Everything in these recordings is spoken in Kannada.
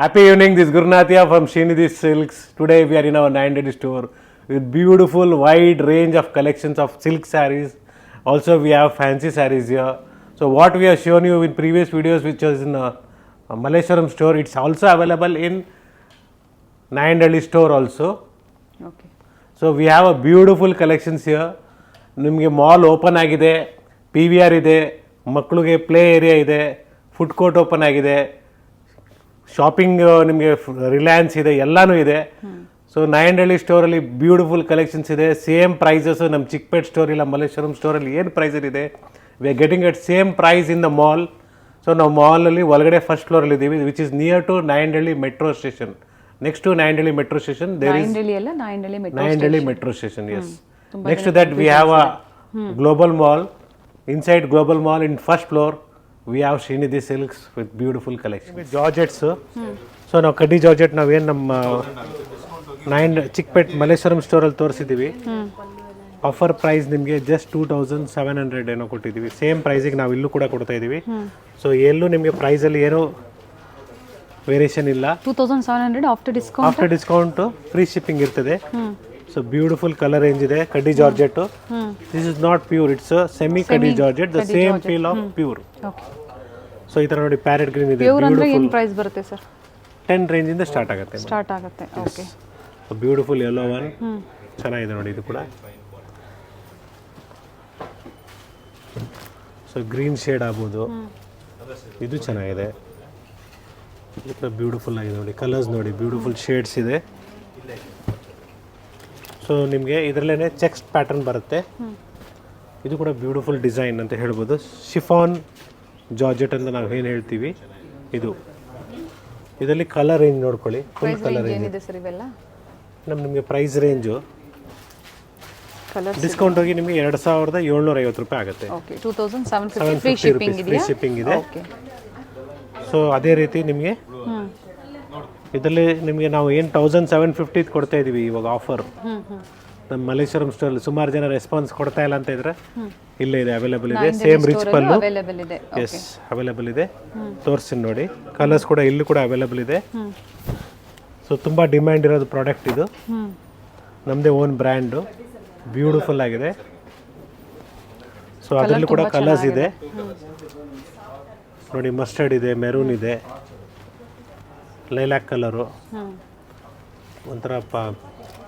Happy evening, this is Gurnathia from Srinidhi Silks. Today we are in our 9 store with beautiful wide range of collections of silk sarees. Also we have fancy sarees here. So what we have shown you in previous videos, which was in Malleshwaram store, it's also available in 9 store also. Okay. So we have a beautiful collections here. ನಿಮಗೆ ಮಾಲ್ ಓಪನ್ ಆಗಿದೆ, PVR ಇದೆ, ಮಕ್ಕಳಿಗೆ ಪ್ಲೇ ಏರಿಯಾ ಇದೆ, ಫುಡ್ ಕೋರ್ಟ್ ಓಪನ್ ಆಗಿದೆ, ಶಾಪಿಂಗ್ ನಿಮಗೆ ರಿಲಯನ್ಸ್ ಇದೆ, ಎಲ್ಲನೂ ಇದೆ. ಸೊ ನಾಯಂಡಹಳ್ಳಿ ಸ್ಟೋರಲ್ಲಿ ಬ್ಯೂಟಿಫುಲ್ ಕಲೆಕ್ಷನ್ಸ್ ಇದೆ. ಸೇಮ್ ಪ್ರೈಸಸ್ ನಮ್ಮ ಚಿಕ್ಕಪೇಟ್ ಸ್ಟೋರ್ ಇಲ್ಲ ಮಲ್ಲೇಶ್ವರಂ ಸ್ಟೋರಲ್ಲಿ ಏನು ಪ್ರೈಸಲ್ಲಿ ಇದೆ, we are getting at same price in the mall. So ನಾವು ಮಾಲಲ್ಲಿ ಒಳಗಡೆ ಫಸ್ಟ್ ಫ್ಲೋರಲ್ಲಿ ಇದ್ದೀವಿ, which is near to Nayandahalli metro station. Next to Nayandahalli metro station there is Nayandahalli metro station. Yes, next to that we have a global mall. Inside global mall in first floor we have Srinidhi Silks with beautiful collection with georgettes. So ನಾವು ಕಡ್ಡಿ ಜಾರ್ಜೆಟ್ ನಾವೇನು ನಮ್ಮ 9 ಚಿಕ್ಕಪೇಟ್ ಮಲ್ಲೇಶ್ವರಂ ಸ್ಟೋರಲ್ಲಿ ತೋರಿಸಿದ್ದೀವಿ. ಆಫರ್ ಪ್ರೈಸ್ ನಿಮಗೆ ಜಸ್ಟ್ 2700 ಏನೋ ಕೊಟ್ಟಿದ್ದೀವಿ. ಸೇಮ್ ಪ್ರೈಸಿಗೆ ನಾವು ಇಲ್ಲೂ ಕೂಡ ಕೊಡ್ತಾ ಇದ್ದೀವಿ. ಸೊ ಎಲ್ಲೂ ನಿಮಗೆ ಪ್ರೈಸಲ್ಲಿ ಏನೂ ವೇರಿಯೇಷನ್ ಇಲ್ಲ. 2700 ಆಫ್ಟರ್ ಡಿಸ್ಕೌಂಟು ಫ್ರೀ ಶಿಪ್ಪಿಂಗ್ ಇರ್ತದೆ. So beautiful color range ಇದೆ, ಕಡ್ಡಿ georgette. This is not pure, it's a semi ಕಡ್ಡಿ georgette, the same feel of pure. Okay. So ಈ ತರ ನೋಡಿ ಪ್ಯಾರೆಟ್ ಗ್ರೀನ್ ಇದೆ, ಪ್ಯೂರ್ ಅಂದ್ರೆ ಏನು ಪ್ರೈಸ್ ಬರುತ್ತೆ ಸರ್? 10 ರೇಂಜ್ ಇಂದ ಸ್ಟಾರ್ಟ್ ಆಗುತ್ತೆ. Okay. So beautiful yellow one. ಚೆನ್ನಾಗಿದೆ ನೋಡಿ ಇದು ಕೂಡ. ಸೊ ಗ್ರೀನ್ ಶೇಡ್ ಆಗ್ಬೋದು, ಇದು ಚೆನ್ನಾಗಿದೆ. ಇದು ಕೂಡ ಬ್ಯೂಟಿಫುಲ್ ಆಗಿದೆ ನೋಡಿ, ಕಲರ್ಸ್ ನೋಡಿ, ಬ್ಯೂಟಿಫುಲ್ ಶೇಡ್ಸ್ ಇದೆ. ಸೊ ನಿಮಗೆ ಇದರಲ್ಲೇ ಚೆಕ್ಸ್ ಪ್ಯಾಟರ್ನ್ ಬರುತ್ತೆ. ಇದು ಕೂಡ ಬ್ಯೂಟಿಫುಲ್ ಡಿಸೈನ್ ಅಂತ ಹೇಳ್ಬೋದು. ಶಿಫಾನ್ ಜಾರ್ಜೆಟ್ ಅಂತ ನಾವು ಏನು ಹೇಳ್ತೀವಿ. ಇದು ಇದರಲ್ಲಿ ಕಲರ್ ರೇಂಜ್ ನೋಡ್ಕೊಳ್ಳಿ, ಫುಲ್ ಕಲರ್ ರೇಂಜ್ ಏನಿದೆ ಸರ್ ಇವೆಲ್ಲ? ನಿಮಗೆ ಪ್ರೈಸ್ ರೇಂಜು ಡಿಸ್ಕೌಂಟ್ ಹೋಗಿ ನಿಮಗೆ 2750 ರೂಪಾಯಿ ಆಗುತ್ತೆ. ಓಕೆ. 2750 ಫ್ರೀ ಶಿಪ್ಪಿಂಗ್ ಇದೆಯಾ? ಫ್ರೀ ಶಿಪ್ಪಿಂಗ್ ಇದೆ. ಓಕೆ. ಸೊ ಅದೇ ರೀತಿ ನಿಮಗೆ ಇದರಲ್ಲಿ ನಿಮಗೆ ನಾವು ಏನು 1750 ಕೊಡ್ತಾ ಇದ್ದೀವಿ ಇವಾಗ ಆಫರ್. ನಮ್ಮ ಮಲ್ಲೇಶ್ವರಂ ಸ್ಟೋರಲ್ಲಿ ಸುಮಾರು ಜನ ರೆಸ್ಪಾನ್ಸ್ ಕೊಡ್ತಾ ಇಲ್ಲ ಅಂತ ಇದ್ರೆ ಇಲ್ಲೇ ಇದೆ, ಅವೈಲೇಬಲ್ ಇದೆ. ಸೇಮ್ ರಿಚ್ ಪಲ್ಲು, ಎಸ್ ಅವೈಲೇಬಲ್ ಇದೆ. ತೋರಿಸ್ತೀನಿ ನೋಡಿ, ಕಲರ್ಸ್ ಕೂಡ ಇಲ್ಲೂ ಕೂಡ ಅವೈಲೇಬಲ್ ಇದೆ. ಸೊ ತುಂಬ ಡಿಮ್ಯಾಂಡ್ ಇರೋದು ಪ್ರಾಡಕ್ಟ್ ಇದು, ನಮ್ಮದೇ ಓನ್ ಬ್ರ್ಯಾಂಡು, ಬ್ಯೂಟಿಫುಲ್ ಆಗಿದೆ. ಸೊ ಅದರಲ್ಲೂ ಕೂಡ ಕಲರ್ಸ್ ಇದೆ ನೋಡಿ, ಮಸ್ಟರ್ಡ್ ಇದೆ, ಮೆರೂನ್ ಇದೆ, ಲೈಲಾಕ್ ಕಲರು, ಒಂಥರ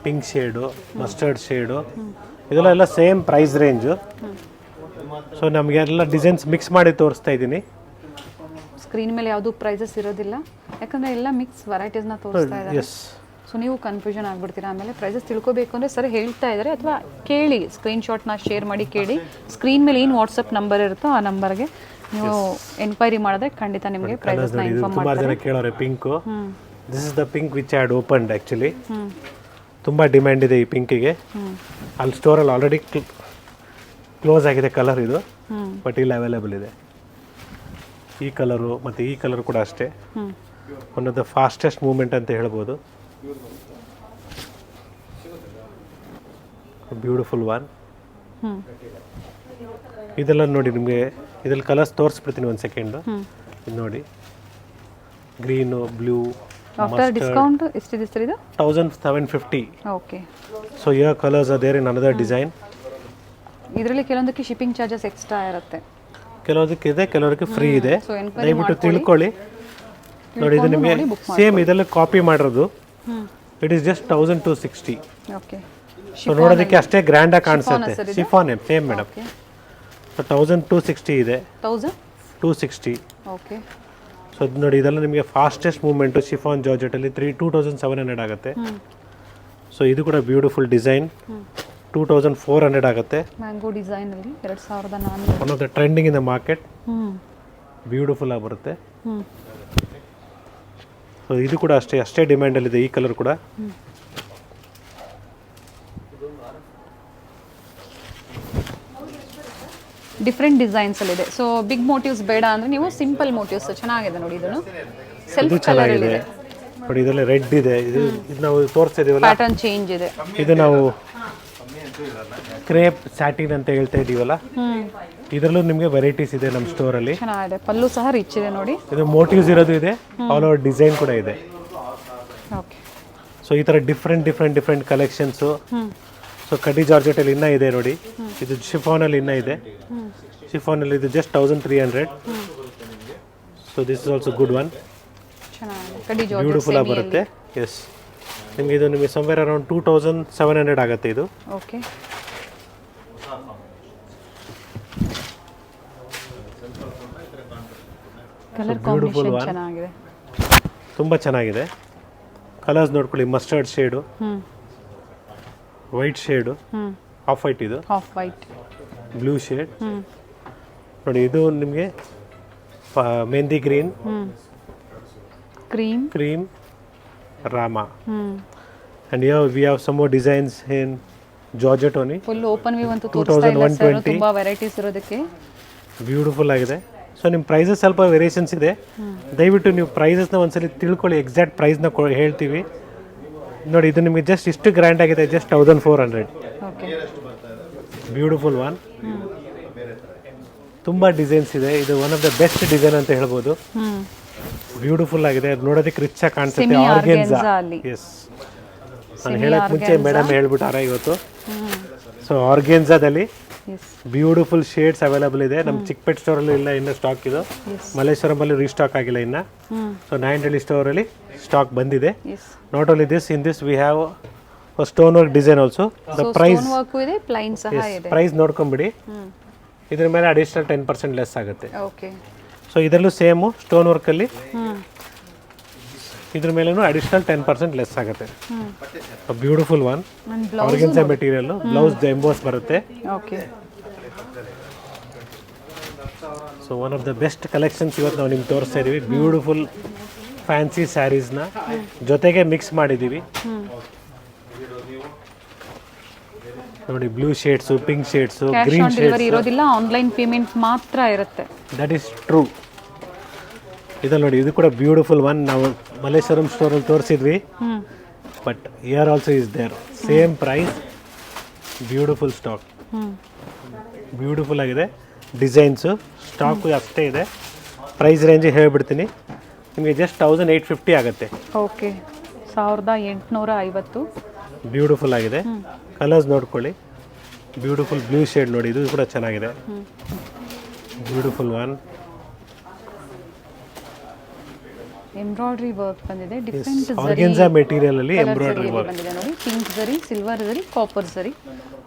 ಪಿಂಕ್ ಶೇಡು, ಮಸ್ಟರ್ಡ್ ಶೇಡು, ಇದೆಲ್ಲ ಸೇಮ್ ಪ್ರೈಸ್ ರೇಂಜು. ಸೊ ನಮಗೆಲ್ಲ ಡಿಸೈನ್ಸ್ ಮಿಕ್ಸ್ ಮಾಡಿ ತೋರಿಸ್ತಾ ಇದ್ದೀನಿ. ಸ್ಕ್ರೀನ್ ಮೇಲೆ ಯಾವುದು ಪ್ರೈಸಸ್ ಇರೋದಿಲ್ಲ, ಯಾಕಂದರೆ ಎಲ್ಲ ಮಿಕ್ಸ್ ವೆರೈಟೀಸ್ನ ತೋರಿಸ್ತಾ ಇದ್ದಾರೆ. ಎಸ್. ಸೊ ನೀವು ಕನ್ಫ್ಯೂಷನ್ ಆಗ್ಬಿಡ್ತೀರಾ. ಆಮೇಲೆ ಪ್ರೈಸಸ್ ತಿಳ್ಕೊಬೇಕು ಅಂದರೆ ಸರ್ ಹೇಳ್ತಾ ಇದ್ದಾರೆ, ಅಥವಾ ಕೇಳಿ, ಸ್ಕ್ರೀನ್ಶಾಟ್ನ ಶೇರ್ ಮಾಡಿ ಕೇಳಿ. ಸ್ಕ್ರೀನ್ ಮೇಲೆ ಏನು ವಾಟ್ಸಪ್ ನಂಬರ್ ಇರುತ್ತೋ ಆ ನಂಬರ್ಗೆ ನೀವು ಎನ್ಕ್ವೈರಿ ಮಾಡಿದ್ರೆ ಖಂಡಿತ ನಿಮಗೆ ಪ್ರೈಸಸ್ನ ಇನ್ಫಾರ್ಮ್ ಸುಮಾರು ಜನ ಕೇಳೋರೆ pink. This is the pink which had opened actually. ತುಂಬ ಡಿಮ್ಯಾಂಡ್ ಇದೆ ಈ ಪಿಂಕಿಗೆ. ಅಲ್ಲಿ ಸ್ಟೋರಲ್ಲಿ ಆಲ್ರೆಡಿ ಕ್ಲೋಸ್ ಆಗಿದೆ ಕಲರ್ ಇದು, ಬಟ್ ಇಲ್ಲಿ ಅವೈಲೇಬಲ್ ಇದೆ. ಈ ಕಲರು ಮತ್ತು ಈ ಕಲರ್ ಕೂಡ ಅಷ್ಟೇ, one of the fastest movement ಅಂತ ಹೇಳ್ಬೋದು. Beautiful one. ಇದೆಲ್ಲ ನೋಡಿ ನಿಮಗೆ ಇದ್ರಲ್ಲಿ ಕಲರ್ಸ್ ತೋರಿಸ್ಬಿಡ್ತೀನಿ ಒಂದು ಸೆಕೆಂಡು. ಇದು ನೋಡಿ, ಗ್ರೀನು, ಬ್ಲೂ, ಆಫ್ಟರ್ ಡಿಸ್ಕೌಂಟ್ ಎಷ್ಟಿದೆ ಸರ್ ಇದು? 1750. Okay. So here colours are there in another design. ಇದರಲ್ಲಿ ಕೆಲವೊಂದಕ್ಕೆ ಶಿಪ್ಪಿಂಗ್ ಚಾರ್ಜಸ್ ಎಕ್ಸ್ಟ್ರಾ ಇರುತ್ತೆ, ಕೆಲವೊಂದಕ್ಕೆ ಇದೆ, ಕೆಲವರಿಗೆ ಫ್ರೀ ಇದೆ. ದಯವಿಟ್ಟು ತಿಳ್ಕೊಳ್ಳಿ ನೋಡಿ. ಇದು ನಿಮಗೆ ಸೇಮ್ ಇದೆಲ್ಲ ಕಾಪಿ ಮಾಡಿರೋದು. It is just 1260. Okay. So ನೋಡೋದಕ್ಕೆ ಅಷ್ಟೇ ಗ್ರ್ಯಾಂಡಾಗಿ ಕಾಣಿಸುತ್ತೆ. Chiffon same madam. ಸೊ 1260 ಇದೆ, 1260. ಓಕೆ. ಸೊ ನೋಡಿ, ಇದೆಲ್ಲ ನಿಮಗೆ ಫಾಸ್ಟೆಸ್ಟ್ ಮೂವ್ಮೆಂಟು ಶಿಫಾನ್ ಜಾರ್ಜೆಟಲ್ಲಿ 2700 ಆಗುತ್ತೆ. ಸೊ ಇದು ಕೂಡ ಬ್ಯೂಟಿಫುಲ್ ಡಿಸೈನ್, 2400 ಆಗುತ್ತೆ. ಮ್ಯಾಂಗೋ ಡಿಸೈನಲ್ಲಿ 2400. One of the trending in the market. Beautiful ಆಗಿ ಬರುತ್ತೆ. ಸೊ ಇದು ಕೂಡ ಅಷ್ಟೇ ಡಿಮ್ಯಾಂಡಲ್ಲಿದೆ, ಈ ಕಲರ್ ಕೂಡ. ಡಿಫ್ರೆಂಟ್ ಡಿಸೈನ್ಸ್ ಅಲ್ಲಿ ಇದೆ. ಸೊ ಬಿಗ್ ಮೋಟಿವ್ಸ್ ಬೇಡ ಅಂದ್ರೆ ನೀವು ಸಿಂಪಲ್ ಮೋಟಿವ್ಸ್ ಚೆನ್ನಾಗಿದೆ ನೋಡಿ. ಇದನ್ನು ಸೆಲ್ಫ್ ಕಲರ್ ಇದೆ ನೋಡಿ, ಇದರಲ್ಲಿ ರೆಡ್ ಇದೆ. ಇದು ನಾವು ತೋರಿಸ್ತಾ ಇದೀವಲ್ಲ, ಪ್ಯಾಟರ್ನ್ ಚೇಂಜ್ ಇದೆ. ಇದು ನಾವು ಕ್ರೇಪ್ ಸ್ಯಾಟಿನ್ ಅಂತ ಹೇಳ್ತಾ ಇದೀವಲ್ಲ, ಇದರಲ್ಲೂ ನಿಮಗೆ ವೆರೈಟೀಸ್ ಇದೆ ನಮ್ಮ ಸ್ಟೋರಲ್ಲಿ. ಚೆನ್ನಾಗಿದೆ, ಪಲ್ಲು ಸಹ ರಿಚ್ ಇದೆ ನೋಡಿ. ಇದು ಮೋಟಿವ್ಸ್ ಇರೋದು ಇದೆ, ಆಲ್ ಓವರ್ ಡಿಸೈನ್ ಕೂಡ ಇದೆ. ಓಕೆ, ಸೊ ಈ ಥರ ಡಿಫ್ರೆಂಟ್ ಕಲೆಕ್ಷನ್ಸು. ಸೊ ಕಡ್ಡಿ ಜಾರ್ಜೆಟಲ್ಲಿ ಇನ್ನೂ ಇದೆ ನೋಡಿ. ಇದು ಶಿಫಾನಲ್ಲಿ ಇನ್ನೂ ಇದೆ. ಶಿಫಾನಲ್ಲಿ ಇದು just 1300. So this is also good one, ಚೆನ್ನಾಗಿದೆ. ಕಡ್ಡಿ ಜಾರ್ಜೆಟ್ ಬ್ಯೂಟಿಫುಲ್ ಆಗಿ ಬರುತ್ತೆ. ಎಸ್, ನಿಮಗೆ ಸಮ್ವೇರ್ ಅರೌಂಡ್ 2700 ಆಗುತ್ತೆ ಇದು. ಓಕೆ, ಕಲರ್ ಕಾಂಬಿನೇಷನ್ ಚೆನ್ನಾಗಿದೆ, ತುಂಬ ಚೆನ್ನಾಗಿದೆ. ಕಲರ್ಸ್ ನೋಡ್ಕೊಳ್ಳಿ, mustard shade, white shade, of white, ಇದು ಆಫ್ ವೈಟ್, ಬ್ಲೂ ಶೇಡ್ ನೋಡಿ. ಇದು ನಿಮಗೆ mehndi green, cream Rama. And here we have some more designs in Georgette only. Full open view ಅಂತೂ ತೋರಿಸ್ತಾ ಇಲ್ಲ ಸರ್, ತುಂಬಾ ವೆರೈಟೀಸ್ ಇರೋದಕ್ಕೆ. ಬ್ಯೂಟಿಫುಲ್ ಆಗಿದೆ. ಸೊ ನಿಮ್ಮ ಪ್ರೈಸಸ್ ಸ್ವಲ್ಪ ವೇರಿಯೇಷನ್ಸ್ ಇದೆ. ದಯವಿಟ್ಟು ನೀವು ಪ್ರೈಸಸ್ನ ಒಂದ್ಸಲಿ ತಿಳ್ಕೊಳ್ಳಿ, ಎಕ್ಸಾಕ್ಟ್ ಪ್ರೈಸ್ನ ಹೇಳ್ತೀವಿ ನೋಡಿ. ಇದು ನಿಮಗೆ ಜಸ್ಟ್ ಇಷ್ಟು ಗ್ರ್ಯಾಂಡ್ ಆಗಿದೆ, ಜಸ್ಟ್ 1400. Okay, beautiful one. ತುಂಬ ಡಿಸೈನ್ಸ್ ಇದೆ. ಇದು one of the best design ಅಂತ ಹೇಳ್ಬೋದು. ಬ್ಯೂಟಿಫುಲ್ ಆಗಿದೆ, ನೋಡೋದಕ್ಕೆ ರಿಚ್ ಆಗಿ ಕಾಣಿಸುತ್ತೆ. ಆರ್ಗೆನ್ಸಾ, ಎಸ್, ನಾನು ಹೇಳಕ್ ಮುಂಚೆ ಮೇಡಮ್ ಹೇಳ್ಬಿಟ್ಟಾರೆ ಇವತ್ತು. ಸೊ ಆರ್ಗೆನ್ಸಾದಲ್ಲಿ ಬ್ಯೂಟಿಫುಲ್ ಶೇಡ್ಸ್ ಅವೈಲಬಲ್ ಇದೆ. ನಮ್ಮ ಚಿಕ್ಕಪೇಟ್ ಸ್ಟೋರಲ್ಲಿ ಇಲ್ಲ ಇನ್ನು ಸ್ಟಾಕ್. ಇದು ಮಲ್ಲೇಶ್ವರಮಲ್ಲಿ ರೀಸ್ಟಾಕ್ ಆಗಿಲ್ಲ ಇನ್ನು. ಸೊ 9 ಸ್ಟೋರಲ್ಲಿ ಸ್ಟಾಕ್ ಬಂದಿದೆ. Not only this, in this we have stone work design also. The price ನೋಡ್ಕೊಂಬಿಡಿ. ಇದ್ರ ಮೇಲೆ ಅಡಿಷನಲ್ 10% ಲೆಸ್ ಆಗುತ್ತೆ. ಸೊ ಇದರಲ್ಲೂ ಸೇಮು ಸ್ಟೋನ್ ವರ್ಕಲ್ಲಿ ಇದ್ರ ಮೇಲೂ ಅಡಿಷನಲ್ 10% ಲೆಸ್ ಆಗುತ್ತೆ. Beautiful one, organza material, blouse emboss ಬರುತ್ತೆ. So one of the best collections ಇವತ್ತು ನಾವು ನಿಮ್ಗೆ ತೋರಿಸ್ತಾ ಇದೀವಿ. ಬ್ಯೂಟಿಫುಲ್ ಫ್ಯಾನ್ಸಿ ಸ್ಯಾರೀಸ್ನ ಜೊತೆಗೆ ಮಿಕ್ಸ್ ಮಾಡಿದ್ದೀವಿ ನೋಡಿ. Blue shades, pink shades, green shades ಇರೋದಿಲ್ಲ, ಆನ್ಲೈನ್ ಪೇಮೆಂಟ್ ಮಾತ್ರ ಇರುತ್ತೆ. That is true. ಇದಲ್ಲಿ ನೋಡಿ, ಇದು ಕೂಡ ಬ್ಯೂಟಿಫುಲ್ ಒನ್. ನಾವು ಮಲ್ಲೇಶ್ವರಂ ಸ್ಟೋರಲ್ಲಿ ತೋರಿಸಿದ್ವಿ, but here also is there. Same price, beautiful stock, beautiful ಆಗಿದೆ. ಡಿಸೈನ್ಸು ಸ್ಟಾಕು ಅಷ್ಟೇ ಇದೆ. ಪ್ರೈಸ್ ರೇಂಜ್ ಹೇಳ್ಬಿಡ್ತೀನಿ ನಿಮಗೆ, ಜಸ್ಟ್ 1850 ಆಗುತ್ತೆ. ಓಕೆ, 1850. ಬ್ಯೂಟಿಫುಲ್ ಆಗಿದೆ. ಕಲರ್ಸ್ ನೋಡ್ಕೊಳ್ಳಿ, ಬ್ಯೂಟಿಫುಲ್ ಬ್ಲೂ ಶೇಡ್ ನೋಡಿ, ಇದು ಕೂಡ ಚೆನ್ನಾಗಿದೆ. Beautiful one. ಎಂಬ್ರಾಯ್ಡ್ರಿ ವರ್ಕ್ ಬಂದಿದೆ, ಡಿಫರೆಂಟ್ ಆರ್ಗೆನ್ಸಾ ಮೆಟೀರಿಯಲ್ ಅಲ್ಲಿ ಎಂಬ್ರಾಯ್ಡ್ರಿ ವರ್ಕ್ ಬಂದಿದೆ ನೋಡಿ. ಪಿಂಕ್ ಜರಿ, ಸಿಲ್ವರ್ ಜರಿ, ಕಾಪರ್ ಜರಿ,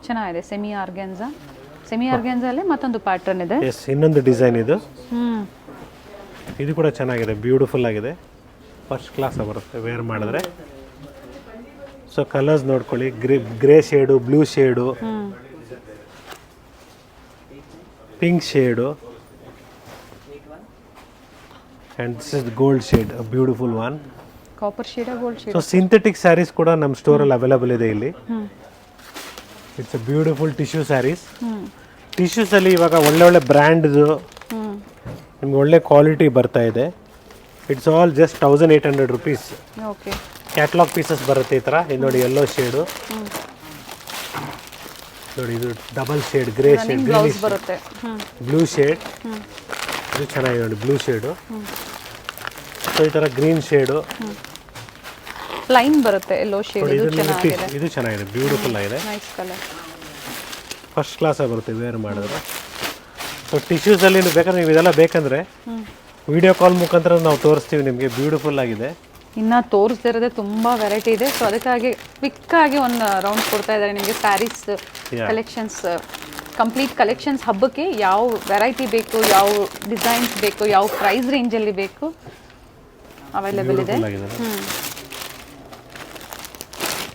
ಚೆನ್ನಾಗಿದೆ. ಸೆಮಿ ಆರ್ಗೆನ್ಸಾ ಅಲ್ಲೇ ಮತ್ತೊಂದು ಪ್ಯಾಟರ್ನ್ ಇದೆ. ಎಸ್, ಇನ್ನೊಂದು ಡಿಸೈನ್ ಇದು. ಇದು ಕೂಡ ಚೆನ್ನಾಗಿದೆ, ಬ್ಯೂಟಿಫುಲ್ ಆಗಿದೆ, ಫಸ್ಟ್ ಕ್ಲಾಸ್ ಬರುತ್ತೆ ವೇರ್ ಮಾಡಿದ್ರೆ. ಸೊ ಕಲರ್ಸ್ ನೋಡ್ಕೊಳ್ಳಿ, grey shade, blue shade, pink shade, and this is gold shade, a beautiful one. Copper shade or gold shade? So synthetic sarees kuda nam store alli available ide illi. It's a beautiful tissue sarees. Tissues alli ivaga olle brand du nimge olle quality barta ide. It's all just 1800 rupees. Okay. Catalog pieces barutte itara. Idu nodi yellow shade. Nodi idu double shade, grey shade, greenish barutte. Blue shade. ಇದು ಚೆನ್ನಾಗಿದೆ ನೋಡಿ, ಬ್ಲೂ ಶೇಡು. ಸೊ ಈ ಥರ ಗ್ರೀನ್ ಶೇಡು, ಲೈನ್ ಬರುತ್ತೆ, ಯೆಲ್ಲೋ ಶೇಡ್. ಇದು ಚೆನ್ನಾಗಿದೆ, ಇದು ಚೆನ್ನಾಗಿದೆ, ಬ್ಯೂಟಿಫುಲ್ ಆಗಿದೆ, ನೈಸ್ ಕಲರ್, ಫಸ್ಟ್ ಕ್ಲಾಸ್ ಆಗಿ ಬರುತ್ತೆ ವೇರ್ ಮಾಡಿದ್ರೆ. ಸೊ ಟಿಶ್ಯೂಸಲ್ಲಿ ಬೇಕಾದ್ರೆ ನೀವು ಇದೆಲ್ಲ ಬೇಕಂದರೆ ವಿಡಿಯೋ ಕಾಲ್ ಮುಖಾಂತರ ನಾವು ತೋರಿಸ್ತೀವಿ ನಿಮಗೆ. ಬ್ಯೂಟಿಫುಲ್ ಆಗಿದೆ. ಇನ್ನು ತೋರಿಸ್ತಿರೋದೇ ತುಂಬ ವೆರೈಟಿ ಇದೆ. ಸೊ ಅದಕ್ಕಾಗಿ ಕ್ವಿಕ್ಕಾಗಿ ಒಂದು ರೌಂಡ್ ಕೊಡ್ತಾ ಇದ್ದಾರೆ ನಿಮಗೆ. ಸ್ಯಾರೀಸ್ ಕಲೆಕ್ಷನ್ಸ್, ಕಂಪ್ಲೀಟ್ ಕಲೆಕ್ಷನ್ಸ್, ಹಬ್ಬಕ್ಕೆ ಯಾವ ವೆರೈಟಿ ಬೇಕು, ಯಾವ ಡಿಸೈನ್ಸ್ ಬೇಕು, ಯಾವ ಪ್ರೈಸ್ ರೇಂಜಲ್ಲಿ ಬೇಕು ಅವೈಲೇಬಲ್ ಇದೆ.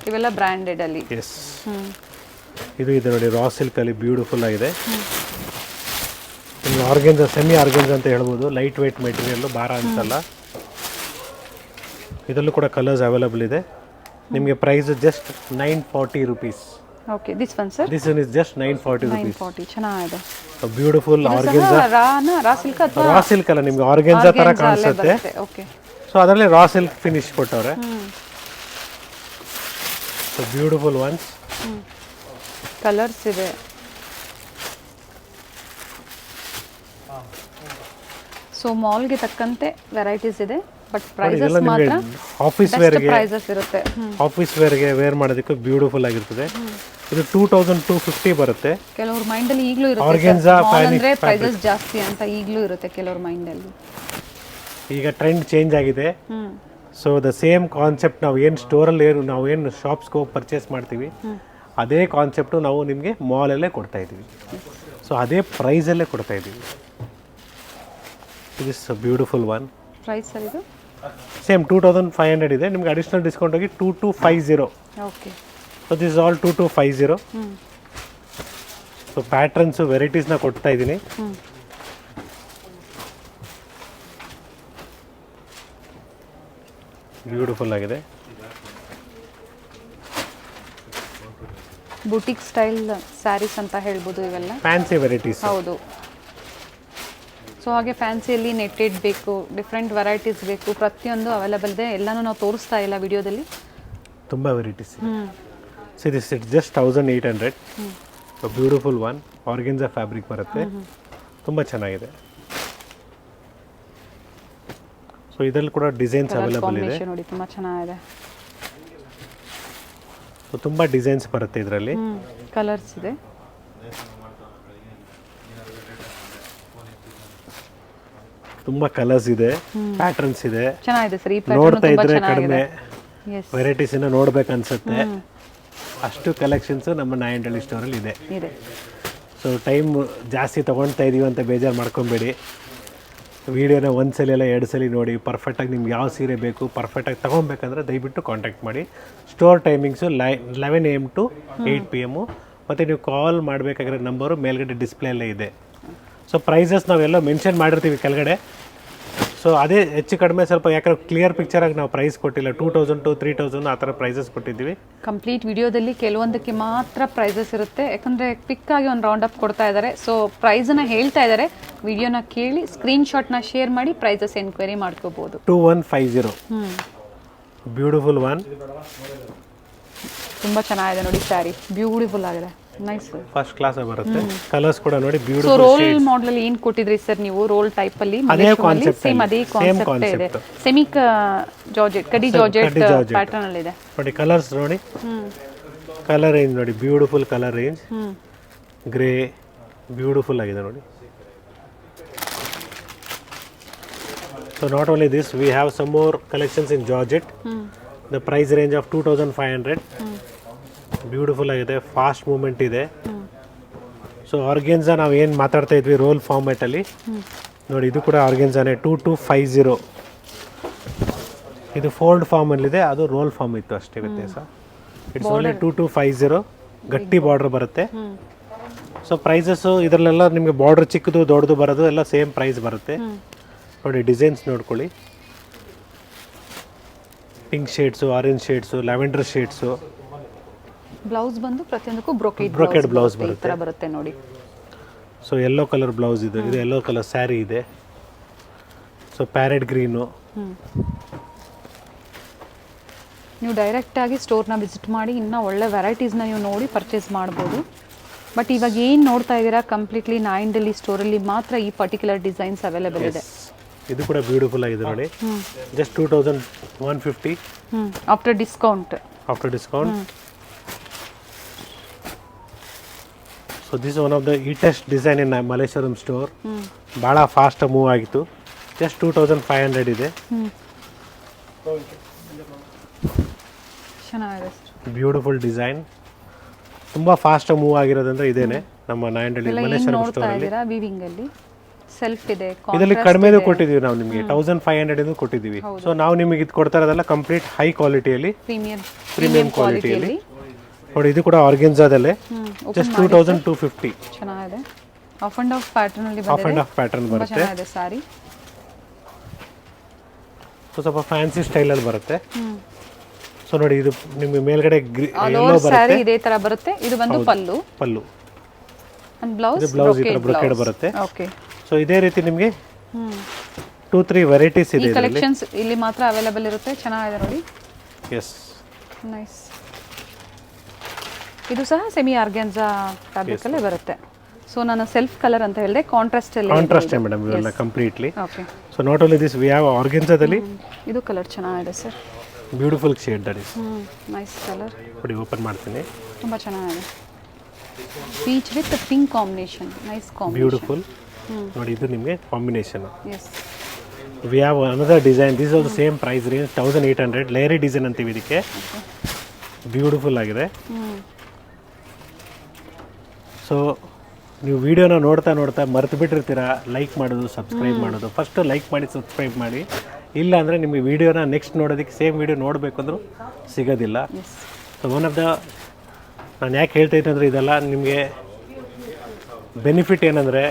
ಇವೆಲ್ಲ ಬ್ರ್ಯಾಂಡೆಡ್ ಅಲ್ಲಿ. ಎಸ್, ಇದು ಇದೆ ನೋಡಿ, ರಾ ಸಿಲ್ಕ್ ಅಲ್ಲಿ ಬ್ಯೂಟಿಫುಲ್ ಆಗಿದೆ. ಆರ್ಗೆನ್ಸಾ, ಸೆಮಿ ಆರ್ಗೆನ್ಸಾ ಅಂತ ಹೇಳ್ಬೋದು. ಲೈಟ್ ವೆಯ್ಟ್ ಮೆಟೀರಿಯಲ್, ಭಾರ ಅನ್ಸಲ್ಲ. ಇದರಲ್ಲೂ ಕೂಡ ಕಲರ್ಸ್ ಅವೈಲೇಬಲ್ ಇದೆ. ನಿಮಗೆ price just 940 rupees. Okay, this one sir? This one is just 940 rupees. 940, ಚೆನ್ನಾಗಿದೆ. A beautiful organza. Raw silk ಅಥವಾ ರಾ ಸಿಲ್ಕ್ ಅಲ್ಲ, ನಿಮಗೆ ಆರ್ಗೆನ್ಸಾ ತರ ಕಾಣಿಸುತ್ತೆ. ಓಕೆ. ಸೊ ಅದರಲ್ಲಿ ರಾ ಸಿಲ್ಕ್ ಫಿನಿಶ್ ಕೊಟ್ಟವ್ರೆ. So beautiful once. ಕಲರ್ಸ್ ಇದೆ. ಸೊ ಮಾಲ್ಗೆ ತಕ್ಕಂತೆ ವೆರೈಟೀಸ್ ಇದೆ, ಬಟ್ ಪ್ರೈಸಸ್ ಮಾತ್ರ ಆಫೀಸ್ ವೇರ್ಗೆ ಪ್ರೈಸಸ್ ಇರುತ್ತೆ. ಆಫೀಸ್ ವೇರ್ಗೆ ವೇರ್ ಮಾಡೋದಕ್ಕೆ ಬ್ಯೂಟಿಫುಲ್ ಆಗಿರ್ತದೆ. ಇದು 2250 ಬರುತ್ತೆ. ಕೆಲವ್ರ ಮೈಂಡಲ್ಲಿ ಈಗಲೂ ಇರುತ್ತೆ Organza ಮಾಲ್ ಅಂದರೆ ಪ್ರೈಸಸ್ ಜಾಸ್ತಿ ಅಂತ ಈಗಲೂ ಇರುತ್ತೆ ಕೆಲವ್ರ ಮೈಂಡಲ್ಲಿ. ಈಗ ಟ್ರೆಂಡ್ ಚೇಂಜ್ ಆಗಿದೆ. ಸೊ ದ ಸೇಮ್ ಕಾನ್ಸೆಪ್ಟ್ ನಾವು ಏನು ಸ್ಟೋರಲ್ಲಿ ನಾವು ಏನು ಶಾಪ್ಸ್ಗೆ ಹೋಗಿ ಪರ್ಚೇಸ್ ಮಾಡ್ತೀವಿ ಅದೇ ಕಾನ್ಸೆಪ್ಟು ನಾವು ನಿಮಗೆ ಮಾಲಲ್ಲೇ ಕೊಡ್ತಾ ಇದ್ದೀವಿ. ಸೊ ಅದೇ ಪ್ರೈಸಲ್ಲೇ ಕೊಡ್ತಾ ಇದ್ದೀವಿ. It is beautiful one. Price sir ಇದು ಸೇಮ್ 2500 ಇದೆ. ನಿಮ್ಗೆ ಅಡಿಷ್ನಲ್ ಡಿಸ್ಕೌಂಟ್ ಹೋಗಿ 2250. Okay. So this all 2250. So patterns ವೆರೈಟೀಸ್ನ ಕೊಡ್ತಾ ಇದ್ದೀನಿ. ಬ್ಯೂಟಿಫುಲ್ ಆಗಿದೆ. ಬುಟಿಕ್ ಸ್ಟೈಲ್ ಸ್ಯಾರೀಸ್ ಅಂತ ಹೇಳ್ಬೋದು ಇವೆಲ್ಲ. Fancy varieties. ಹೌದು. ಸೊ ಹಾಗೆ ಫ್ಯಾನ್ಸಿಯಲ್ಲಿ ನೆಟ್ಟೆಡ್ ಬೇಕು, ಡಿಫ್ರೆಂಟ್ ವೆರೈಟೀಸ್ ಬೇಕು, ಪ್ರತಿಯೊಂದು ಅವೈಲೇಬಲ್ ಇದೆ. ಎಲ್ಲನೂ ನಾವು ತೋರಿಸ್ತಾ ಇಲ್ಲ ವಿಡಿಯೋದಲ್ಲಿ. ತುಂಬ varieties. So this it just 1800. Beautiful one. Organza fabric ಬರುತ್ತೆ. ತುಂಬ ಚೆನ್ನಾಗಿದೆ. ಸೊ ಇದರಲ್ಲಿ ಕೂಡ ಡಿಸೈನ್ಸ್ ಅವೈಲೇಬಲ್ ಇದೆ. ನೋಡಿ ತುಂಬ ಚೆನ್ನಾಗಿದೆ. ಸೊ ತುಂಬ ಡಿಸೈನ್ಸ್ ಬರುತ್ತೆ ಇದರಲ್ಲಿ. ಕಲರ್ಸ್ ಇದೆ. ತುಂಬ ಕಲರ್ಸ್ ಇದೆ, ಪ್ಯಾಟರ್ನ್ಸ್ ಇದೆ. ಚೆನ್ನಾಗಿದೆ ಸರ್. ಈ ನೋಡ್ತಾ ಪ್ಯಾಟರ್ನ್ ತುಂಬಾ ಇದ್ರೆ ಚೆನ್ನಾಗಿದೆ. ಕಡಿಮೆ ಎಸ್ ವೆರೈಟೀಸ್ ಇನ್ನ ನೋಡ್ಬೇಕು ಅನ್ಸುತ್ತೆ. ಅಷ್ಟು ಕಲೆಕ್ಷನ್ಸ್ ನಮ್ಮ ನಾಯಂಡಳ್ಳಿ ಸ್ಟೋರಲ್ಲಿ ಇದೆ. ಇದೆ. ಸೊ ಟೈಮ್ ಜಾಸ್ತಿ ತೊಗೊಳ್ತಾ ಇದೀವಿ ಅಂತ ಬೇಜಾರು ಮಾಡ್ಕೊಬೇಡಿ. ವಿಡಿಯೋನ ಒಂದ್ಸಲ ಎಲ್ಲ 2 ಸಲ ನೋಡಿ. ಪರ್ಫೆಕ್ಟಾಗಿ ನಿಮ್ಗೆ ಯಾವ ಸೀರೆ ಬೇಕು ಪರ್ಫೆಕ್ಟಾಗಿ ತೊಗೊಬೇಕಂದ್ರೆ ದಯವಿಟ್ಟು ಕಾಂಟ್ಯಾಕ್ಟ್ ಮಾಡಿ. Store timings 11 AM to 8 PM. ಮತ್ತು ನೀವು ಕಾಲ್ ಮಾಡಬೇಕಾಗಿರೋ ನಂಬರು ಮೇಲ್ಗಡೆ ಡಿಸ್ಪ್ಲೇಲ್ಲೇ ಇದೆ. ಸೊ ಪ್ರೈಸಸ್ ನಾವೆಲ್ಲ ಮೆನ್ಷನ್ ಮಾಡಿರ್ತೀವಿ ಕೆಳಗಡೆ. ಸೊ ಅದೇ ಹೆಚ್ಚು ಕಡಿಮೆ ಸ್ವಲ್ಪ ಯಾಕಂದ್ರೆ ಕ್ಲಿಯರ್ ಪಿಕ್ಚರಾಗಿ ನಾವು ಪ್ರೈಸ್ ಕೊಟ್ಟಿಲ್ಲ. 2000 to 3000 ಆ ಥರ ಪ್ರೈಸಸ್ ಕೊಟ್ಟಿದ್ದೀವಿ. ಕಂಪ್ಲೀಟ್ ವಿಡಿಯೋದಲ್ಲಿ ಕೆಲವೊಂದಕ್ಕೆ ಮಾತ್ರ ಪ್ರೈಸಸ್ ಇರುತ್ತೆ, ಯಾಕಂದರೆ ಕ್ವಿಕ್ ಆಗಿ ಒಂದು ರೌಂಡ್ ಅಪ್ ಕೊಡ್ತಾ ಇದ್ದಾರೆ. ಸೊ ಪ್ರೈಸನ್ನು ಹೇಳ್ತಾ ಇದ್ದಾರೆ, ವಿಡಿಯೋನ ಕೇಳಿ ಸ್ಕ್ರೀನ್ಶಾಟ್ನ ಶೇರ್ ಮಾಡಿ ಪ್ರೈಸಸ್ ಎನ್ಕ್ವೈರಿ ಮಾಡ್ಕೋಬೋದು. 2150. Beautiful one. ತುಂಬ ಚೆನ್ನಾಗಿದೆ ನೋಡಿ ಸ್ಯಾರಿ. ಬ್ಯೂಟಿಫುಲ್ ಆಗಿದೆ. ನೈಸ್. ಫಸ್ಟ್ ಕ್ಲಾಸ್ ಬರುತ್ತೆ. ಕಲರ್ಸ್ ಕೂಡ ನೋಡಿ ಸೊ ಬ್ಯೂಟಿಫುಲ್. ರೋಲ್ ಮಾಡಲ್ ಏನು ಕೊಟ್ಟಿದ್ರಿ ಸರ್ ನೀವು? ರೋಲ್ ಟೈಪ್ ಅಲ್ಲಿ ಅದೇ ಕಾನ್ಸೆಪ್ಟ್. ಸೇಮ್ ಅದೇ ಕಾನ್ಸೆಪ್ಟ್ ಇದೆ. ಸೆಮಿ ಜಾರ್ಜೆಟ್, ಕಡಿ ಜಾರ್ಜೆಟ್ ಪ್ಯಾಟರ್ನ್ ಅಲ್ಲಿ ಇದೆ ನೋಡಿ. ಕಲರ್ಸ್ ನೋಡಿ, ಕಲರ್ ರೇಂಜ್ ನೋಡಿ, beautiful colour range. Grey beautiful ಆಗಿದೆ ನೋಡಿ. So not only this, we have some more collections in georgette. The price range of 2500. Beautiful ಆಗಿದೆ, ಫಾಸ್ಟ್ ಮೂವ್ಮೆಂಟ್ ಇದೆ. ಸೊ ಆರ್ಗೆನ್ಜಾ ನಾವು ಏನು ಮಾತಾಡ್ತಾ ಇದ್ವಿ ರೋಲ್ ಫಾರ್ಮ್ಯಾಟಲ್ಲಿ ನೋಡಿ, ಇದು ಕೂಡ ಆರ್ಗೆನ್ಜಾನೇ. 2250. ಇದು ಫೋಲ್ಡ್ ಫಾರ್ಮಲ್ಲಿದೆ, ಅದು ರೋಲ್ ಫಾರ್ಮ್ ಇತ್ತು, ಅಷ್ಟೇ ವ್ಯತ್ಯಾಸ. It's only 2250. ಗಟ್ಟಿ ಬಾರ್ಡರ್ ಬರುತ್ತೆ. ಸೊ ಪ್ರೈಸಸ್ಸು ಇದರಲ್ಲೆಲ್ಲ ನಿಮಗೆ ಬಾರ್ಡರ್ ಚಿಕ್ಕದು ದೊಡ್ಡದು ಬರೋದು ಎಲ್ಲ ಸೇಮ್ ಪ್ರೈಸ್ ಬರುತ್ತೆ ನೋಡಿ. ಡಿಸೈನ್ಸ್ ನೋಡ್ಕೊಳ್ಳಿ. Pink shades, orange shades, lavender shades. Blouse ಬಂದು ಪ್ರತಿಯೊಂದಕ್ಕೂ ಬ್ರೊಕೆಡ್ ಬ್ಲೌಸ್ ಬರುತ್ತೆ ನೋಡಿ. ಸೊ ಯೆಲ್ಲೋ ಕಲರ್ ಬ್ಲೌಸ್ ಇದು ಯೆಲ್ಲೋ ಕಲರ್ ಸ್ಯಾರಿ ಇದೆ. So parrot green. ನೀವು ಡೈರೆಕ್ಟಾಗಿ ಸ್ಟೋರ್ನ ವಿಸಿಟ್ ಮಾಡಿ ಇನ್ನೂ ಒಳ್ಳೆ ವೆರೈಟೀಸ್ನ ನೀವು ನೋಡಿ ಪರ್ಚೇಸ್ ಮಾಡ್ಬೋದು. ಬಟ್ ಇವಾಗ ಏನು ನೋಡ್ತಾ ಇದ್ದೀರಾ ಕಂಪ್ಲೀಟ್ಲಿ ನಾಯಂಡಳ್ಳಿ ಸ್ಟೋರಲ್ಲಿ ಮಾತ್ರ ಈ ಪರ್ಟಿಕ್ಯುಲರ್ ಡಿಸೈನ್ಸ್ ಅವೈಲೇಬಲ್ ಇದೆ. ಇದು ಕೂಡ ಬ್ಯೂಟಿಫುಲ್ ಆಗಿದೆ ನೋಡಿ. Just 2150. After discount. So this one of the latest design in Malleshwaram store. ಭಾಳ ಫಾಸ್ಟ್ ಮೂವ್ ಆಗಿತ್ತು. ಜಸ್ಟ್ 2500 ಇದೆ. ಚೆನ್ನಾಗಿದೆ. Beautiful design. ತುಂಬ ಫಾಸ್ಟ್ ಮೂವ್ ಆಗಿರೋದಂದ್ರೆ ಇದೇನೆ ನಮ್ಮ ನಾಯಂಡಳ್ಳಿ ಮಲ್ಲೇಶ್ವರಂ ಸ್ಟೋರಲ್ಲಿ. ವೀವಿಂಗ್ ಅಲ್ಲಿ ಸೆಲ್ಫ್ ಇದೆ. ಇದರಲ್ಲಿ ಕಡಿಮೆನೂ ಕೊಟ್ಟಿದ್ದೀವಿ ನಾವು ನಿಮಗೆ, 1500 ಕೊಟ್ಟಿದ್ದೀವಿ. ಸೊ ನಾವು ನಿಮಗೆ ಇದು ಕೊಡ್ತಾ ಇರೋದೆಲ್ಲ ಕಂಪ್ಲೀಟ್ ಹೈ ಕ್ವಾಲಿಟಿಯಲ್ಲಿ, ಪ್ರೀಮಿಯಂ ಕ್ವಾಲಿಟಿಯಲ್ಲಿ ನೋಡಿ. ಇದು ಕೂಡ ಆರ್ಗೆನ್ಜಾದಲ್ಲೇ. ಜಸ್ಟ್ 2250. ಚೆನ್ನಾಗಿದೆ. ಆಫ್ ಅಂಡ್ ಆಫ್ ಪ್ಯಾಟರ್ನ್ ಅಲ್ಲಿ ಆಫ್ ಅಂಡ್ ಆಫ್ ಪ್ಯಾಟರ್ನ್ ಬರುತ್ತೆ. ಚೆನ್ನಾಗಿದೆ ಸಾರಿ. ಸೊ ಸ್ವಲ್ಪ ಫ್ಯಾನ್ಸಿ ಸ್ಟೈಲಲ್ಲಿ ಬರುತ್ತೆ. ಸೊ ನೋಡಿ, ಇದು ನಿಮಗೆ ಮೇಲ್ಗಡೆ ಎಲ್ಲೋ ಬರುತ್ತೆ, ಇದೇ ತರ ಬರುತ್ತೆ. ಇದು ಬಂದು ಪಲ್ಲು ಅಂಡ್ ಬ್ಲೌಸ್ ಈ ತರ ಬ್ರೊಕೆಡ್ ಬರುತ್ತೆ. ಓಕೆ. ಸೊ ಇದೇ ರೀತಿ ನಿಮಗೆ 2-3 ವೆರೈಟೀಸ್ ಇದೆ. ಈ ಕಲೆಕ್ಷನ್ಸ್ ಇಲ್ಲಿ ಮಾತ್ರ ಅವೈಲೇಬಲ್ ಇರುತ್ತೆ. ಚೆನ್ನಾಗಿದೆ ನೋಡಿ. Yes, nice. ಇದು ಸಹ ಸೆಮಿ ಆರ್ಗೆನ್ಜಾ ಫ್ಯಾಬ್ರಿಕ್ ಅಲ್ಲೇ ಬರುತ್ತೆ. ಸೊ ನಾನು ಸೆಲ್ಫ್ ಕಲರ್ ಅಂತ ಹೇಳಿದೆ, ಕಾಂಟ್ರಾಸ್ಟ್ ಅಲ್ಲಿ ಕಾಂಟ್ರಾಸ್ಟ್ ಮೇಡಮ್ ಇವೆಲ್ಲ completely. Okay, so not only this we have ಆರ್ಗೆನ್ಸಾದಲ್ಲಿ ಇದು ಕಲರ್ ಚೆನ್ನಾಗಿದೆ sir, beautiful shade that is. Nice colour. ನೋಡಿ ಓಪನ್ ಮಾಡ್ತೀನಿ. ತುಂಬ ಚೆನ್ನಾಗಿದೆ, peach with pink combination, nice combination. Beautiful. ನೋಡಿ ಇದು ನಿಮಗೆ combination. Yes, we have another design, this also same price range 1800. ಲೇರಿ ಡಿಸೈನ್ ಅಂತೀವಿ ಇದಕ್ಕೆ. ಬ್ಯೂಟಿಫುಲ್ ಆಗಿದೆ. ಸೊ ನೀವು ವಿಡಿಯೋನ ನೋಡ್ತಾ ನೋಡ್ತಾ ಮರೆತು ಬಿಟ್ಟಿರ್ತೀರ ಲೈಕ್ ಮಾಡೋದು, ಸಬ್ಸ್ಕ್ರೈಬ್ ಮಾಡೋದು. ಫಸ್ಟು ಲೈಕ್ ಮಾಡಿ, ಸಬ್ಸ್ಕ್ರೈಬ್ ಮಾಡಿ. ಇಲ್ಲ ಅಂದರೆ ನಿಮಗೆ ವಿಡಿಯೋನ ನೆಕ್ಸ್ಟ್ ನೋಡೋದಕ್ಕೆ ಸೇಮ್ ವಿಡಿಯೋ ನೋಡಬೇಕು ಅಂದರೂ ಸಿಗೋದಿಲ್ಲ. ಸೊ ಒನ್ ಆಫ್ ದ, ನಾನು ಯಾಕೆ ಹೇಳ್ತಾ ಇದ್ದೆ ಅಂದರೆ ಇದೆಲ್ಲ ನಿಮಗೆ ಬೆನಿಫಿಟ್ ಏನಂದರೆ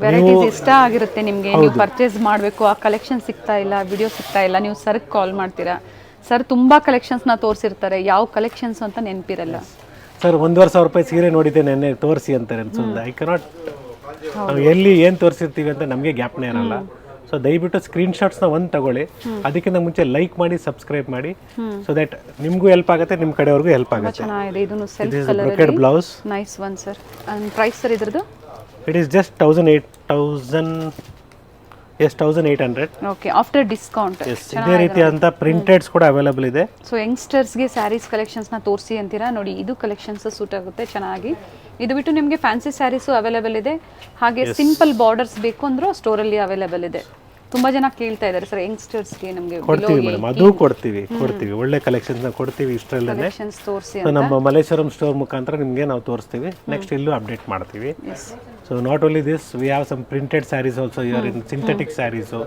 ವೆರೈಟೀಸ್ ಇಷ್ಟ ಆಗಿರುತ್ತೆ ನಿಮಗೆ, ನೀವು ಪರ್ಚೇಸ್ ಮಾಡಬೇಕು, ಆ ಕಲೆಕ್ಷನ್ ಸಿಗ್ತಾ ಇಲ್ಲ, ವಿಡಿಯೋ ಸಿಗ್ತಾ ಇಲ್ಲ, ನೀವು ಸರ್ಗೆ ಕಾಲ್ ಮಾಡ್ತೀರಾ. ಸರ್ ತುಂಬ ಕಲೆಕ್ಷನ್ಸ್ನ ತೋರಿಸಿರ್ತಾರೆ, ಯಾವ ಕಲೆಕ್ಷನ್ಸ್ ಅಂತ ನೆನಪಿರಲ್ಲ. ಸರ್ 1,500 ರೂಪಾಯಿ ಸೀರೆ ನೋಡಿದ್ದೆ ನೆನ್ನೆ, ತೋರಿಸಿ ಅಂತಾರೆ. ಸೊ ಐ ಕೆನಾಟ್, ನಾವು ಎಲ್ಲಿ ಏನು ತೋರಿಸಿರ್ತೀವಿ ಅಂತ ನಮಗೆ ಜ್ಞಾಪನೆ ಇರಲ್ಲ. ಸೊ ದಯವಿಟ್ಟು ಸ್ಕ್ರೀನ್ಶಾಟ್ಸ್ನ ಒಂದು ತಗೊಳ್ಳಿ, ಅದಕ್ಕಿಂತ ಮುಂಚೆ ಲೈಕ್ ಮಾಡಿ, ಸಬ್ಸ್ಕ್ರೈಬ್ ಮಾಡಿ. ಸೊ ದಟ್ ನಿಮಗೂ ಹೆಲ್ಪ್ ಆಗುತ್ತೆ, ನಿಮ್ಮ ಕಡೆಯವ್ರಿಗೂ ಹೆಲ್ಪ್ ಆಗುತ್ತೆ. ಚೆನ್ನಾಗಿದೆ, ಇದನ್ನು self brocade colour blouse. Nice one sir. And price sir ಇದ್ರದ್ದು? It is just 1800. Okay, after discount. ಇದೇ ರೀತಿಯಾದಂಥ ಪ್ರಿಂಟೆಡ್ಸ್ ಕೂಡ ಅವೈಲೇಬಲ್ ಇದೆ. ಸೊ ಯಂಗ್ಸ್ಟರ್ಸ್ಗೆ ಸ್ಯಾರೀಸ್ ಕಲೆಕ್ಷನ್ಸ್ನ ತೋರಿಸಿ ಅಂತೀರಾ, ನೋಡಿ ಇದು ಕಲೆಕ್ಷನ್ಸ್ ಸೂಟ್ ಆಗುತ್ತೆ ಚೆನ್ನಾಗಿ. ಇದು ಬಿಟ್ಟು ನಿಮಗೆ ಫ್ಯಾನ್ಸಿ ಸ್ಯಾರೀಸು ಅವೈಲೇಬಲ್ ಇದೆ, ಹಾಗೆ ಸಿಂಪಲ್ ಬಾರ್ಡರ್ಸ್ ಬೇಕು ಅಂದ್ರೂ ಸ್ಟೋರಲ್ಲಿ ಅವೈಲೇಬಲ್ ಇದೆ. ತುಂಬ ಜನ ಕೇಳ್ತಾ ಇದ್ದಾರೆ ಸರ್ ಯಂಗ್ಸ್ಟರ್ಸ್ಗೆ ನಮಗೆ ಕೊಡ್ತೀವಿ ಮೇಡಮ್, ಅದು ಕೊಡ್ತೀವಿ ಒಳ್ಳೆ ಕಲೆಕ್ಷನ್ಸ್ನ ಕೊಡ್ತೀವಿ ಇಷ್ಟರಲ್ಲೇ. ಕಲೆಕ್ಷನ್ಸ್ ತೋರಿಸಿ. ಸೊ ನಮ್ಮ ಮಲ್ಲೇಶ್ವರಂ ಸ್ಟೋರ್ ಮುಖಾಂತರ ನಿಮಗೆ ನಾವು ತೋರಿಸ್ತೀವಿ, ನೆಕ್ಸ್ಟ್ ಇಲ್ಲೂ ಅಪ್ಡೇಟ್ ಮಾಡ್ತೀವಿ. So not only this, we have some printed sarees also here in synthetic sarees.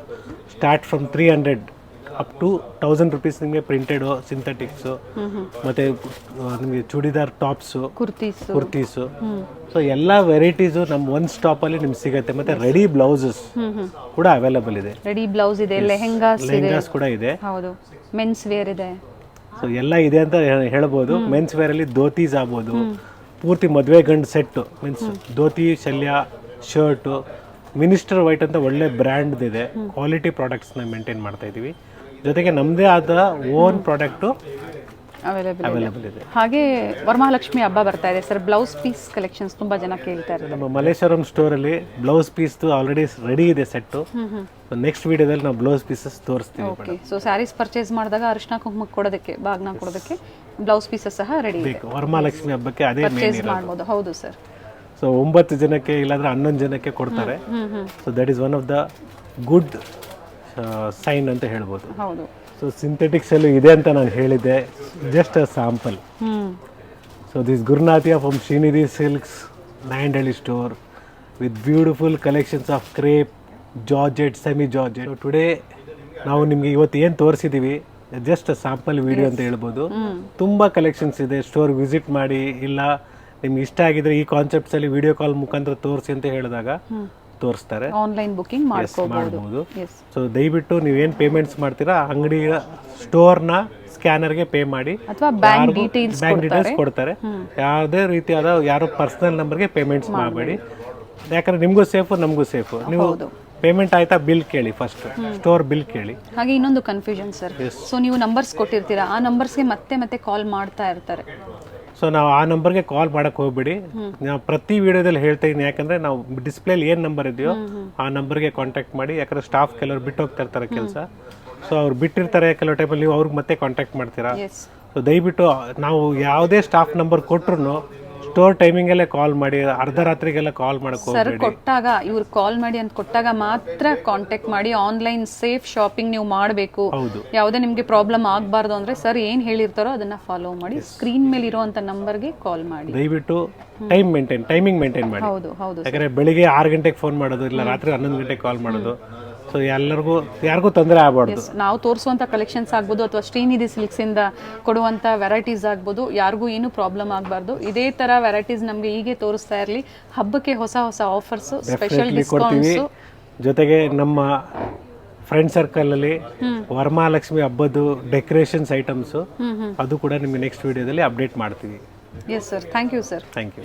Start from 300 up to 1000 rupees ನಿಮಗೆ ಪ್ರಿಂಟೆಡು, ಸಿಂಥೆಟಿಕ್ಸು, ಮತ್ತು ನಿಮಗೆ ಚೂಡಿದಾರ್ ಟಾಪ್ಸು, ಕುರ್ತೀಸು. ಸೊ ಎಲ್ಲ ವೆರೈಟೀಸು ನಮ್ಮ ಒಂದು ಸ್ಟಾಪಲ್ಲಿ ನಿಮ್ಗೆ ಸಿಗುತ್ತೆ. ಮತ್ತು ರೆಡಿ ಬ್ಲೌಸಸ್ ಕೂಡ ಅವೈಲೇಬಲ್ ಇದೆ. ರೆಡಿ ಬ್ಲೌಸ್ ಇದೆ, ಲೆಹೆಂಗಾಸ್ ಕೂಡ ಇದೆ. ಹೌದು, ಮೆನ್ಸ್ ವೇರ್ ಇದೆ. ಸೊ ಎಲ್ಲ ಇದೆ ಅಂತ ಹೇಳ್ಬೋದು. ಮೆನ್ಸ್ ವೇರಲ್ಲಿ ಧೋತೀಸ್ ಆಗ್ಬೋದು, ಪೂರ್ತಿ ಮದುವೆ ಗಂಡು ಸೆಟ್ಟು, ಮೀನ್ಸ್ ಧೋತಿ, ಶಲ್ಯ, ಶರ್ಟು, ಮಿನಿಸ್ಟರ್ ವೈಟ್ ಅಂತ ಒಳ್ಳೆ ಬ್ರ್ಯಾಂಡ್ ಇದೆ. ಕ್ವಾಲಿಟಿ ಪ್ರಾಡಕ್ಟ್ಸ್ನ ಮೇಂಟೈನ್ ಮಾಡ್ತಾ ಇದ್ದೀವಿ. ಜೊತೆಗೆ ನಮ್ಮದೇ ಆದ ಓನ್ ಪ್ರಾಡಕ್ಟು ಅವೈಲೇಬಲ್ ಇದೆ. ಹಾಗೆ ವರಮಹಾಲಕ್ಷ್ಮಿ ಹಬ್ಬ ಬರ್ತಾ ಇದೆ ಸರ್, ಬ್ಲೌಸ್ ಪೀಸ್ ಕಲೆಕ್ಷನ್ಸ್ ತುಂಬ ಜನ ಕೇಳ್ತಾ ಇದ್ದಾರೆ. ನಮ್ಮ ಮಲ್ಲೇಶ್ವರಂ ಸ್ಟೋರಲ್ಲಿ ಬ್ಲೌಸ್ ಪೀಸ್ದು ಆಲ್ರೆಡಿ ರೆಡಿ ಇದೆ ಸೆಟ್ಟು. ನೆಕ್ಸ್ಟ್ ವಿಡಿಯೋದಲ್ಲಿ ನಾವು ಬ್ಲೌಸ್ ಪೀಸಸ್ ತೋರಿಸ್ತೀವಿ. ಓಕೆ, ಸೊ ಸ್ಯಾರೀಸ್ ಪರ್ಚೇಸ್ ಮಾಡಿದಾಗ ಅರಿಶಿನ ಕುಂಕುಮಕ್ಕೆ ಕೊಡೋದಕ್ಕೆ, ಬಾಗ್ನ ಕೊಡೋದಕ್ಕೆ ಬ್ಲೌಸ್ ಪೀಸಸ್ ಸಹ ರೆಡಿ ಇದೆ. ವರಮಹಾಲಕ್ಷ್ಮಿ ಹಬ್ಬಕ್ಕೆ ಅದೇ ಪರ್ಚೇಸ್ ಮಾಡ್ಬೋದು. ಹೌದು ಸರ್. ಸೊ 9 ಜನಕ್ಕೆ ಇಲ್ಲಾಂದ್ರೆ 11 ಜನಕ್ಕೆ ಕೊಡ್ತಾರೆ. So that is one of the good sign ಅಂತ ಹೇಳ್ಬೋದು. ಹೌದು. ಸೊ ಸಿಂಥೆಟಿಕ್ಸ್ ಅಲ್ಲೂ ಇದೆ ಅಂತ ನಾನು ಹೇಳಿದ್ದೆ, just a sample. So this ಗುರುನಾಥಿಯಾ from Srinidhi silks, Nayandahalli store, with beautiful collections of crepe, georgette, semi georgette. Today ನಾವು ನಿಮಗೆ ಇವತ್ತು ಏನು ತೋರಿಸಿದ್ದೀವಿ ಜಸ್ಟ್ ಸ್ಯಾಂಪಲ್ ವಿಡಿಯೋ ಅಂತ ಹೇಳ್ಬೋದು. ತುಂಬ ಕಲೆಕ್ಷನ್ಸ್ ಇದೆ. ಸ್ಟೋರ್ ವಿಸಿಟ್ ಮಾಡಿ, ಇಲ್ಲ ನಿಮ್ಗೆ ಇಷ್ಟ ಆಗಿದ್ರೆ ಈ ಕಾನ್ಸೆಪ್ಟ್ಸಲ್ಲಿ ವಿಡಿಯೋ ಕಾಲ್ ಮುಖಾಂತರ ತೋರಿಸಿ ಅಂತ ಹೇಳಿದಾಗ ತೋರಿಸ್ತಾರೆ. ಆನ್ಲೈನ್ ಬುಕಿಂಗ್ ಮಾಡ್ಬೋದು. ಸೊ ದಯವಿಟ್ಟು ನೀವೇನು ಪೇಮೆಂಟ್ಸ್ ಮಾಡ್ತೀರಾ ಅಂಗಡಿಯ ಸ್ಟೋರ್ನ ಸ್ಕ್ಯಾನರ್ಗೆ ಪೇ ಮಾಡಿ, ಅಥವಾ ಬ್ಯಾಂಕ್ ಡೀಟೇಲ್ಸ್ ಕೊಡ್ತಾರೆ. ಯಾವುದೇ ರೀತಿಯಾದ ಯಾರು ಪರ್ಸನಲ್ ನಂಬರ್ಗೆ ಪೇಮೆಂಟ್ಸ್ ಮಾಡಬೇಡಿ. ಯಾಕಂದ್ರೆ ನಿಮಗೂ ಸೇಫು, ನಮಗೂ ಸೇಫು. ನೀವು ಪೇಮೆಂಟ್ ಆಯ್ತಾ ಬಿಲ್ ಕೇಳಿ, ಫಸ್ಟ್ ಸ್ಟೋರ್ ಬಿಲ್ ಕೇಳಿ. ಹಾಗೆ ಇನ್ನೊಂದು ಕನ್ಫ್ಯೂಷನ್ ಸರ್, ಸೊ ನೀವು ನಂಬರ್ಸ್ ಕೊಟ್ಟಿರ್ತೀರಾ, ಆ ನಂಬರ್ಸ್ಗೆ ಮತ್ತೆ ಕಾಲ್ ಮಾಡ್ತಾ ಇರ್ತಾರೆ. ಸೊ ನಾವು ಆ ನಂಬರ್ಗೆ ಕಾಲ್ ಮಾಡಕ್ಕೆ ಹೋಗ್ಬೇಡಿ. ನಾವು ಪ್ರತಿ ವಿಡಿಯೋದಲ್ಲಿ ಹೇಳ್ತಾ ಇದ್ದೀನಿ, ಯಾಕಂದ್ರೆ ನಾವು ಡಿಸ್ಪ್ಲೇಲಿ ಏನು ನಂಬರ್ ಇದೆಯೋ ಆ ನಂಬರ್ಗೆ ಕಾಂಟ್ಯಾಕ್ಟ್ ಮಾಡಿ. ಯಾಕಂದ್ರೆ ಸ್ಟಾಫ್ ಕೆಲವರು ಬಿಟ್ಟು ಹೋಗ್ತಾ ಇರ್ತಾರೆ ಕೆಲಸ. ಸೊ ಅವ್ರು ಬಿಟ್ಟಿರ್ತಾರೆ ಕೆಲವು ಟೈಮಲ್ಲಿ, ನೀವು ಅವ್ರಿಗೆ ಮತ್ತೆ ಕಾಂಟ್ಯಾಕ್ಟ್ ಮಾಡ್ತೀರಾ. ಸೊ ದಯವಿಟ್ಟು ನಾವು ಯಾವುದೇ ಸ್ಟಾಫ್ ನಂಬರ್ ಕೊಟ್ರು ಸ್ಟೋರ್ ಟೈಮಿಂಗಲ್ಲೇ ಕಾಲ್ ಮಾಡಿ, ಅರ್ಧ ರಾತ್ರಿಗೆಲ್ಲ ಕಾಲ್ ಮಾಡಕ್ಕೆ ಹೋಗ್ಬೇಡಿ. ಕೊಟ್ಟಾಗ ಇವ್ರು ಕಾಲ್ ಮಾಡಿ ಅಂತ ಕೊಟ್ಟಾಗ ಮಾತ್ರ ಕಾಂಟ್ಯಾಕ್ಟ್ ಮಾಡಿ. ಆನ್ಲೈನ್ ಸೇಫ್ ಶಾಪಿಂಗ್ ನೀವು ಮಾಡಬೇಕು. ಯಾವುದೇ ನಿಮಗೆ ಪ್ರಾಬ್ಲಮ್ ಆಗಬಾರ್ದು ಅಂದ್ರೆ ಸರ್ ಏನು ಹೇಳಿರ್ತಾರೋ ಅದನ್ನ ಫಾಲೋ ಮಾಡಿ. ಸ್ಕ್ರೀನ್ ಮೇಲೆ ಇರುವಂತ ನಂಬರ್ಗೆ ಕಾಲ್ ಮಾಡಿ. ದಯವಿಟ್ಟು ಟೈಮಿಂಗ್ ಮೇಂಟೈನ್ ಮಾಡಿ. ಯಾಕಂದ್ರೆ ಬೆಳಿಗ್ಗೆ 6 ಗಂಟೆಗೆ ಫೋನ್ ಮಾಡೋದು, ಇಲ್ಲ ರಾತ್ರಿ 11 ಗಂಟೆಗೆ ಕಾಲ್ ಮಾಡೋದು. ಸೊ ಯಾರಿಗೂ ತೊಂದರೆ ಆಗಬಾರ್ದು. ನಾವು ತೋರಿಸುವಂಥ ಕಲೆಕ್ಷನ್ಸ್ ಆಗ್ಬೋದು, ಅಥವಾ ಶ್ರೀನಿಧಿ ಸಿಲ್ಕ್ಸಿಂದ ಕೊಡುವಂಥ ವೆರೈಟೀಸ್ ಆಗ್ಬೋದು, ಯಾರಿಗೂ ಏನೂ ಪ್ರಾಬ್ಲಮ್ ಆಗಬಾರ್ದು. ಇದೇ ಥರ ವೆರೈಟೀಸ್ ನಮಗೆ ಹೀಗೆ ತೋರಿಸ್ತಾ ಇರಲಿ. ಹಬ್ಬಕ್ಕೆ ಹೊಸ ಆಫರ್ಸು, ಸ್ಪೆಷಲ್ ಡಿಸ್ಕೌಂಟ್ಸ್. ಜೊತೆಗೆ ನಮ್ಮ ಫ್ರೆಂಡ್ ಸರ್ಕಲಲ್ಲಿ ವರಮಹಾಲಕ್ಷ್ಮಿ ಹಬ್ಬದ್ದು ಡೆಕೋರೇಷನ್ಸ್ ಐಟಮ್ಸು, ಅದು ಕೂಡ ನಿಮಗೆ ನೆಕ್ಸ್ಟ್ ವಿಡಿಯೋದಲ್ಲಿ ಅಪ್ಡೇಟ್ ಮಾಡ್ತೀವಿ. Yes sir, thank you sir. Thank you.